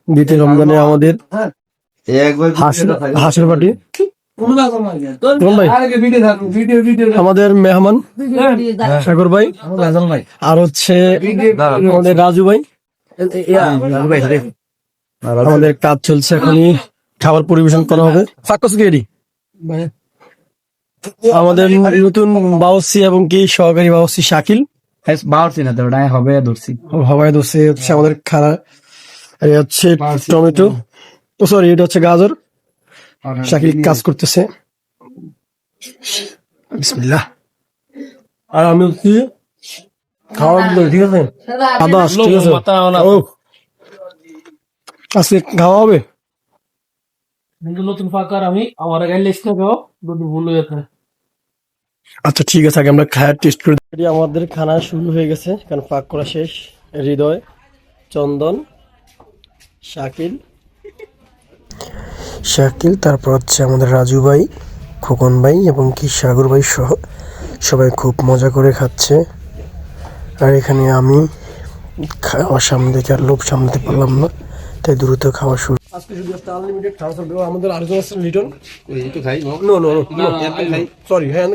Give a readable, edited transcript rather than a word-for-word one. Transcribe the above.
দ্বিতীয় রমজানে আমাদের হাঁসের পাটি। আমাদের মেহমান সাগর ভাই আর হচ্ছে আমাদের রাজু ভাই। আমাদের কাজ চলছে, এখনই খাবার পরিবেশন করা হবে। আমাদের নতুন বাউসি এবং কি সহকারী বাউসি শাকিল হবাই ধরছি হচ্ছে আমাদের খানা। এই হচ্ছে টমেটো, সরি এটা হচ্ছে গাজর। শাকিল কাজ করতেছে। বিসমিল্লাহ। আর আমি হচ্ছি খাওয়া, ঠিক আছে আদাস, ঠিক আছে আজকে খাওয়া হবে। নতুন ফাঁকার আমি আমার ভুল হয়ে যেতে। আচ্ছা ঠিক আছে, আগে আমরা খাওয়ার টেস্ট করে দিই। আমাদের খানা শুরু হয়ে গেছে, কারণ পাক করা শেষ। হৃদয়, চন্দন, শাকিল, তারপর হচ্ছে আমাদের রাজু ভাই, খোকন ভাই এবং কি সাগর ভাই সহ সবাই খুব মজা করে খাচ্ছে। আর এখানে আমি খাওয়ার সামনে দেখে আর লোভ সামলাতে পারলাম না, তাই দ্রুত খাওয়া শুরু। আজকে শুধু একটা আনলিমিটেড খাওয়া চলবে। আমাদের আরেকজন আছে লিটন। সরি হ্যাঁ